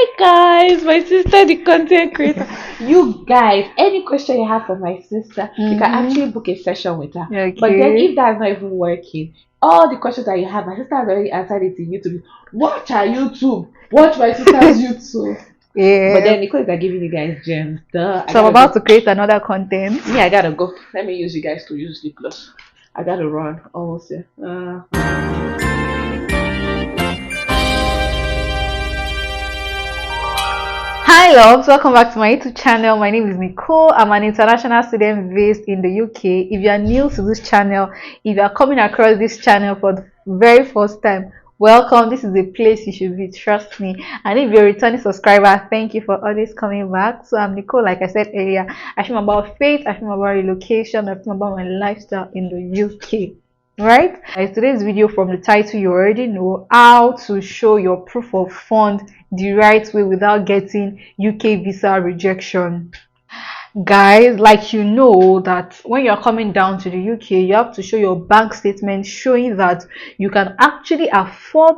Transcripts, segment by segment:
Hi guys, my sister the content creator. You guys, any question you have for my sister, you can actually book a session with her. Okay. But then if that's not even working, all the questions that you have, my sister has already answered it in YouTube. Watch her YouTube. Watch my sister's YouTube. Yeah. But then Nicole is like giving you guys gems. Duh. So I'm about to create another content. Yeah, I gotta go. Let me use you guys to use the plus. I gotta run almost here. Hi loves, welcome back to my YouTube channel. My name is Nicole. I'm an international student based in the UK. If you are new to this channel, if you are coming across this channel for the very first time, welcome. This is a place you should be, trust me. And if you're a returning subscriber, thank you for always coming back. So I'm Nicole. Like I said earlier, I film about faith, I film about relocation, I film about my lifestyle in the UK. Right, today's video, from the title you already know, how to show your proof of fund the right way without getting UK visa rejection. Guys, like you know that when you're coming down to the UK, you have to show your bank statement showing that you can actually afford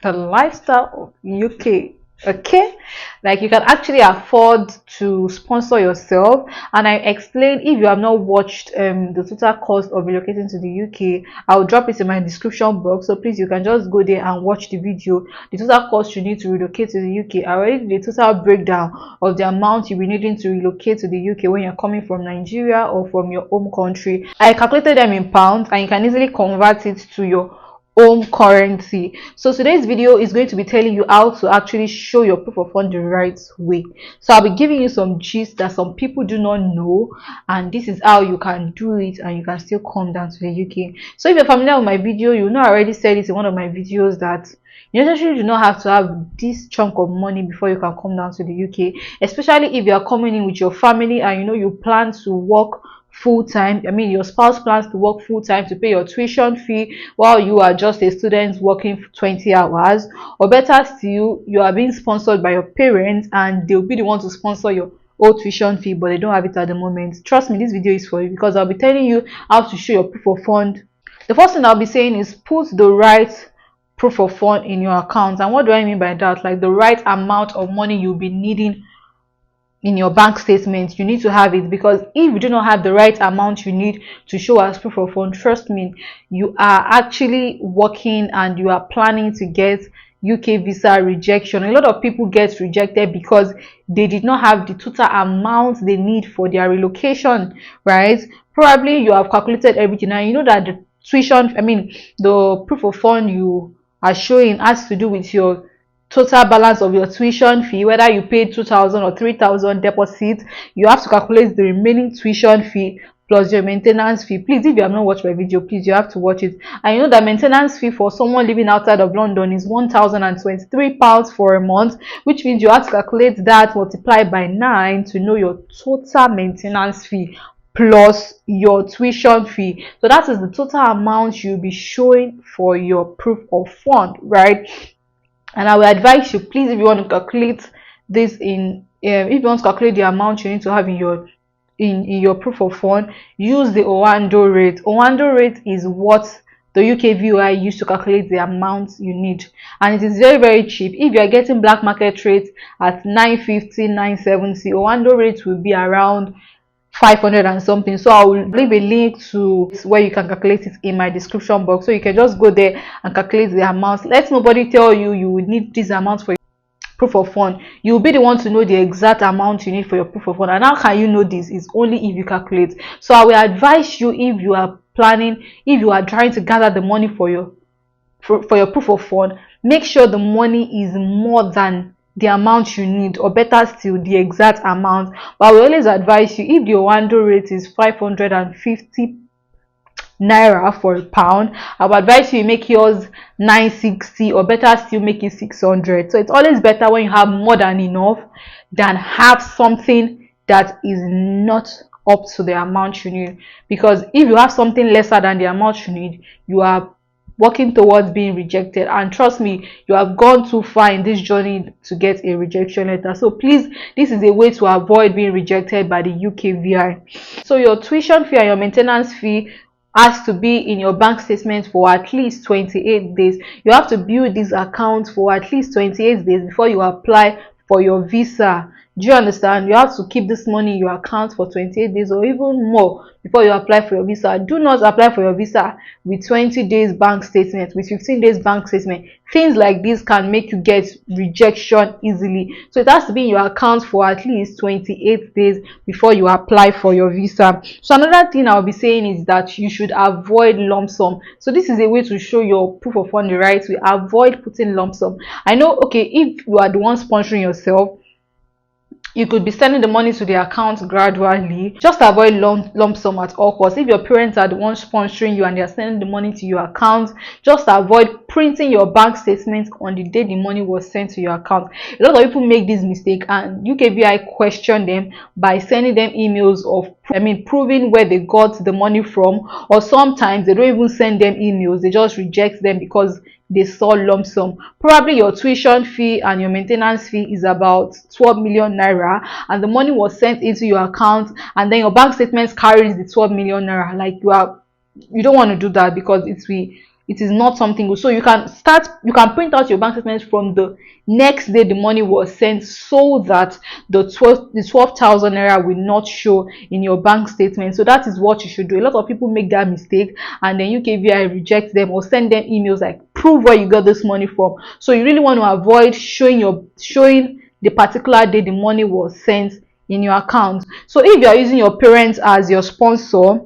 the lifestyle of UK. Okay, like you can actually afford to sponsor yourself. And I explained, if you have not watched the total cost of relocating to the UK, I'll drop it in my description box, so please you can just go there and watch the video. The total cost you need to relocate to the UK. I already did the total breakdown of the amount you'll be needing to relocate to the UK when you're coming from Nigeria or from your home country. I calculated them in pounds, and you can easily convert it to your home currency. So today's video is going to be telling you how to actually show your proof of fund the right way. So I'll be giving you some gist that some people do not know, and this is how you can do it and you can still come down to the UK. So if you're familiar with my video, you know I already said it in one of my videos that you necessarily do not have to have this chunk of money before you can come down to the UK, especially if you are coming in with your family and you know you plan to work full-time. I mean, your spouse plans to work full-time to pay your tuition fee while you are just a student working 20 hours, or better still, you are being sponsored by your parents and they'll be the one to sponsor your old tuition fee, but they don't have it at the moment. Trust me, this video is for you, because I'll be telling you how to show your proof of fund. The first thing I'll be saying is put the right proof of fund in your account. And what do I mean by that? Like the right amount of money you'll be needing in your bank statement. You need to have it, because if you do not have the right amount you need to show as proof of fund, trust me, you are actually working and you are planning to get UK visa rejection. A lot of people get rejected because they did not have the total amount they need for their relocation, right? Probably you have calculated everything and you know that the tuition, the proof of fund you are showing has to do with your total balance of your tuition fee, whether you paid 2,000 or 3,000 deposit. You have to calculate the remaining tuition fee plus your maintenance fee. Please, if you have not watched my video, please, you have to watch it. And you know that maintenance fee for someone living outside of London is £1,023 for a month, which means you have to calculate that multiplied by 9 to know your total maintenance fee plus your tuition fee. So that is the total amount you'll be showing for your proof of fund, right? And I will advise you, please, if you want to calculate this if you want to calculate the amount you need to have in your proof of fund, use the Oando rate. Oando rate is what the UKVI used to calculate the amount you need, and it is very, very cheap. If you are getting black market rates at 950, 970, Oando rate will be around 500 and something. So I will leave a link to where you can calculate it in my description box, so you can just go there and calculate the amounts. Let nobody tell you you will need this amount for your proof of fund. You will be the one to know the exact amount you need for your proof of fund. And how can you know this? Is only if you calculate. So I will advise you, if you are planning, if you are trying to gather the money for your proof of fund, make sure the money is more than the amount you need, or better still, the exact amount. But I will always advise you, if the Oando rate is 550 naira for a pound, I would advise you make yours 960, or better still, make it 600. So it's always better when you have more than enough than have something that is not up to the amount you need. Because if you have something lesser than the amount you need, you are working towards being rejected, and trust me, you have gone too far in this journey to get a rejection letter. So please, this is a way to avoid being rejected by the UKVI. So your tuition fee and your maintenance fee has to be in your bank statement for at least 28 days. You have to build this account for at least 28 days before you apply for your visa. Do you understand? You have to keep this money in your account for 28 days or even more before you apply for your visa. Do not apply for your visa with 20 days bank statement, with 15 days bank statement. Things like this can make you get rejection easily. So it has to be in your account for at least 28 days before you apply for your visa. So another thing I'll be saying is that you should avoid lump sum. So this is a way to show your proof of fund the right way. Avoid putting lump sum. I know, okay, if you are the one sponsoring yourself, you could be sending the money to the account gradually. Just avoid lump sum at all costs. If your parents are the ones sponsoring you and they're sending the money to your account, just avoid printing your bank statement on the day the money was sent to your account. A lot of people make this mistake, and UKVI question them by sending them emails of proving where they got the money from, or sometimes they don't even send them emails, they just reject them because they saw lump sum. Probably your tuition fee and your maintenance fee is about 12 million naira, and the money was sent into your account, and then your bank statement carries the 12 million naira. Like, you don't want to do that, because it is not something good. So you can print out your bank statements from the next day the money was sent, so that the 12,000 naira will not show in your bank statement. So that is what you should do. A lot of people make that mistake, and then UKVI reject them or send them emails like, prove where you got this money from. So you really want to avoid showing the particular day the money was sent in your account. So if you are using your parents as your sponsor,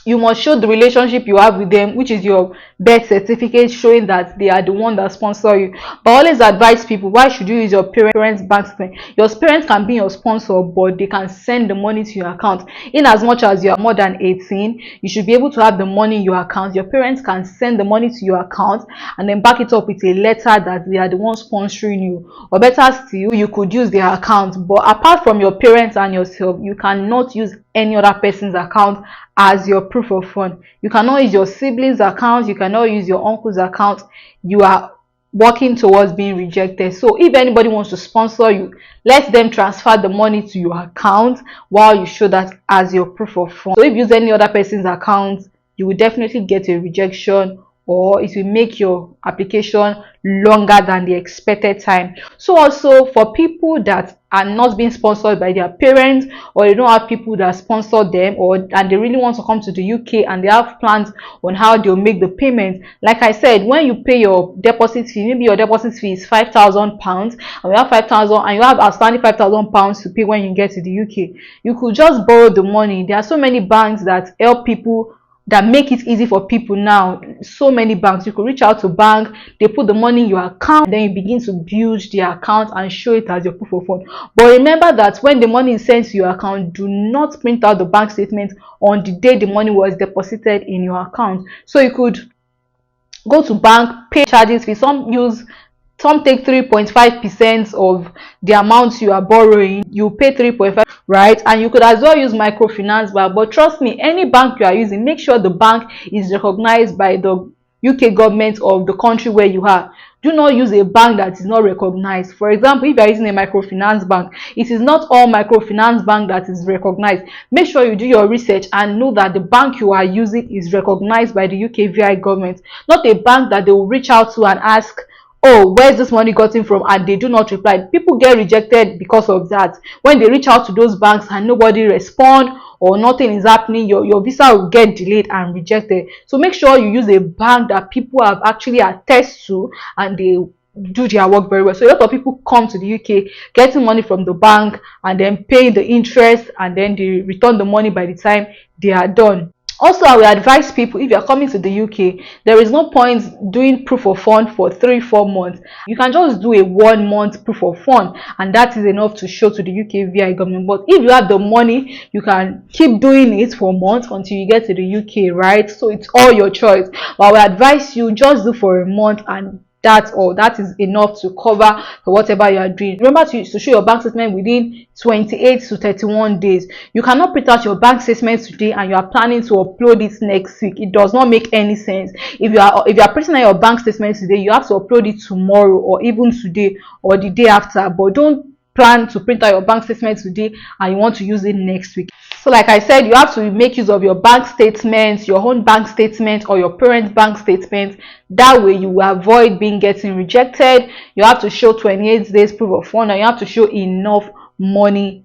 you must show the relationship you have with them, which is your birth certificate showing that they are the one that sponsor you. But always advise people, why should you use your parents' bank statement? Your parents can be your sponsor, but they can send the money to your account. In as much as you are more than 18, you should be able to have the money in your account. Your parents can send the money to your account and then back it up with a letter that they are the ones sponsoring you. Or better still, you could use their account. But apart from your parents and yourself, you cannot use any other person's account as your proof of fund. You cannot use your siblings' account, you cannot use your uncle's account. You are working towards being rejected. So if anybody wants to sponsor you, let them transfer the money to your account while you show that as your proof of fund. So if you use any other person's account, you will definitely get a rejection, or it will make your application longer than the expected time. So also, for people that are not being sponsored by their parents, or they don't have people that sponsor them, and they really want to come to the UK and they have plans on how they'll make the payment, like I said, when you pay your deposit fee, maybe your deposit fee is £5,000, and you have 5,000 and you have outstanding £5,000 to pay when you get to the UK, you could just borrow the money. There are so many banks that help people, that make it easy for people now. So many banks, you could reach out to bank, they put the money in your account, then you begin to build the account and show it as your proof of fund. But remember that when the money is sent to your account, do not print out the bank statement on the day the money was deposited in your account. So you could go to bank, pay charges fee. Some take 3.5% of the amount you are borrowing. You pay 3.5, right? And you could as well use microfinance bank. But trust me, any bank you are using, make sure the bank is recognized by the UK government of the country where you are. Do not use a bank that is not recognized. For example, if you are using a microfinance bank, it is not all microfinance bank that is recognized. Make sure you do your research and know that the bank you are using is recognized by the UKVI government, not a bank that they will reach out to and ask, oh, where's this money gotten from, and they do not reply. People get rejected because of that. When they reach out to those banks and nobody respond, or nothing is happening, your visa will get delayed and rejected. So make sure you use a bank that people have actually attest to and they do their work very well. So a lot of people come to the UK getting money from the bank and then paying the interest, and then they return the money by the time they are done. Also, I will advise people, if you are coming to the UK, there is no point doing proof of fund for 3-4 months. You can just do a 1-month proof of fund, and that is enough to show to the UKVI government. But if you have the money, you can keep doing it for months until you get to the UK, right? So it's all your choice. But I will advise you, just do for a month, and that's all. That is enough to cover for whatever you are doing. Remember to show your bank statement within 28 to 31 days. You cannot print out your bank statement today and you are planning to upload it next week. It does not make any sense. If you are printing out your bank statement today, you have to upload it tomorrow or even today or the day after. But don't plan to print out your bank statement today and you want to use it next week. So like I said, you have to make use of your bank statements, your own bank statement or your parents' bank statement. That way you will avoid getting rejected. You have to show 28 days proof of fund, and you have to show enough money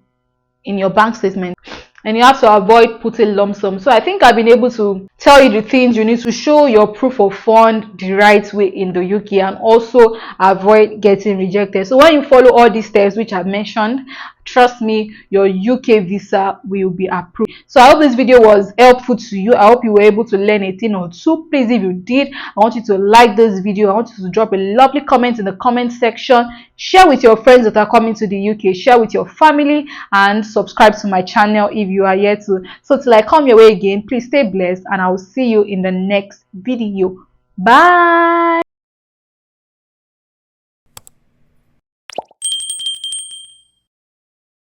in your bank statement, and you have to avoid putting lump sum. So I think I've been able to tell you the things you need to show your proof of fund the right way in the UK, and also avoid getting rejected. So when you follow all these steps which I've mentioned, trust me, your UK visa will be approved. So I hope this video was helpful to you. I hope you were able to learn a thing or two. Please, if you did, I want you to like this video. I want you to drop a lovely comment in the comment section. Share with your friends that are coming to the UK. Share with your family, and subscribe to my channel if you are yet to. So till I come your way again, please stay blessed, and I will see you in the next video. Bye.